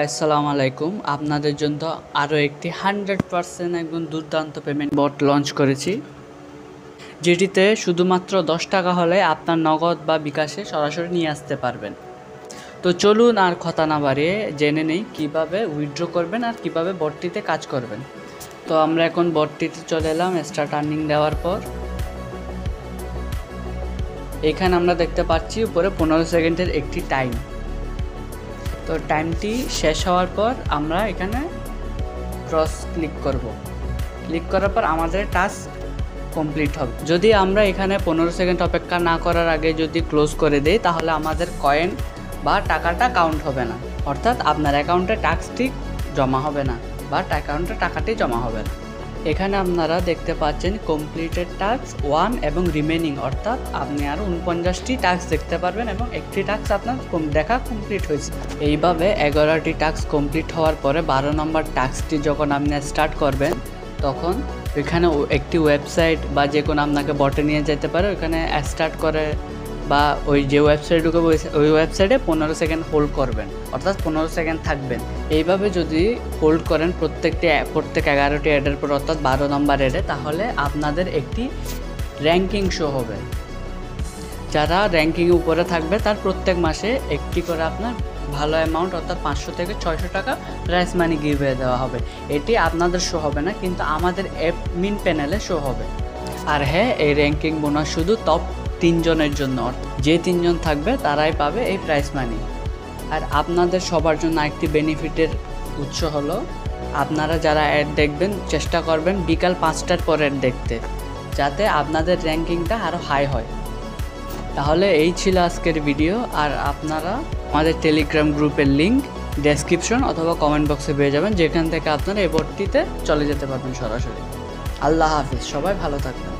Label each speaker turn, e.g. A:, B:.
A: আসসালামু আলাইকুম। আপনাদের জন্য আরও একটি 100% একদম দুর্দান্ত পেমেন্ট বট লঞ্চ করেছি, যেটিতে শুধুমাত্র 10 টাকা হলে আপনার নগদ বা বিকাশে সরাসরি নিয়ে আসতে পারবেন। তো চলুন আর কথা না বাড়িয়ে জেনে নেই কীভাবে উইথড্র করবেন আর কিভাবে বটটিতে কাজ করবেন। তো আমরা এখন বটটিতে চলে এলাম। স্টার্ট আর্নিং দেওয়ার পর এখানে আমরা দেখতে পাচ্ছি উপরে 15 সেকেন্ডের একটি টাইম। তো টাইমটি শেষ হওয়ার পর আমরা এখানে ক্রস ক্লিক করব। ক্লিক করার পর আমাদের টাস্ক কমপ্লিট হবে। যদি আমরা এখানে 15 সেকেন্ড অপেক্ষা না করার আগে যদি ক্লোজ করে দেই, তাহলে আমাদের কয়েন বা টাকাটা কাউন্ট হবে না, অর্থাৎ আপনার অ্যাকাউন্টে টাস্কটি জমা হবে না বা অ্যাকাউন্টে টাকাটি জমা হবে না। এখানে আপনারা দেখতে পাচ্ছেন কমপ্লিটেড টাস্ক 1 এবং রিমেনিং, অর্থাৎ আপনি আরও 49টি টাস্ক দেখতে পারবেন এবং একটি টাস্ক আপনার দেখা কমপ্লিট হয়েছে। এইভাবে 11টি টাস্ক কমপ্লিট হওয়ার পরে 12 নম্বর টাস্কটি যখন আপনি স্টার্ট করবেন, তখন ওইখানে একটি ওয়েবসাইট বা যে কোনো আপনাকে বটে নিয়ে যেতে পারে, ওইখানে স্টার্ট করে বা ওই যে ওয়েবসাইট ঢুকে ওই ওয়েবসাইটে 15 সেকেন্ড হোল্ড করবেন, অর্থাৎ 15 সেকেন্ড থাকবেন। এইভাবে যদি হোল্ড করেন প্রত্যেক 11টি অ্যাডের পর, অর্থাৎ 12 নম্বর অ্যাডে, তাহলে আপনাদের একটি র্যাঙ্কিং শো হবে। যারা র্যাঙ্কিংয়ে উপরে থাকবে তার প্রত্যেক মাসে একটি করে আপনার ভালো অ্যামাউন্ট, অর্থাৎ 500 থেকে 600 টাকা প্রাইস মানি গিভওয়ে দেওয়া হবে। এটি আপনাদের শো হবে না, কিন্তু আমাদের অ্যাডমিন প্যানেলে শো হবে। আর হ্যাঁ, এই র্যাঙ্কিং বোনাস শুধু টপ 3 জনের জন্য, যে 3 জন থাকবে তারাই পাবে এই প্রাইস মানি। আর আপনাদের সবার জন্য একটি বেনিফিটের উৎস হলো, আপনারা যারা অ্যাড দেখবেন চেষ্টা করবেন বিকাল 5টার পর অ্যাড দেখতে, যাতে আপনাদের র্যাঙ্কিংটা আরও হাই হয়। তাহলে এই ছিল আজকের ভিডিও। আর আপনারা আমাদের টেলিগ্রাম গ্রুপের লিঙ্ক ডেসক্রিপশন অথবা কমেন্ট বক্সে পেয়ে যাবেন, যেখান থেকে আপনারা এই বটটিতে চলে যেতে পারবেন সরাসরি। আল্লাহ হাফিজ, সবাই ভালো থাকবেন।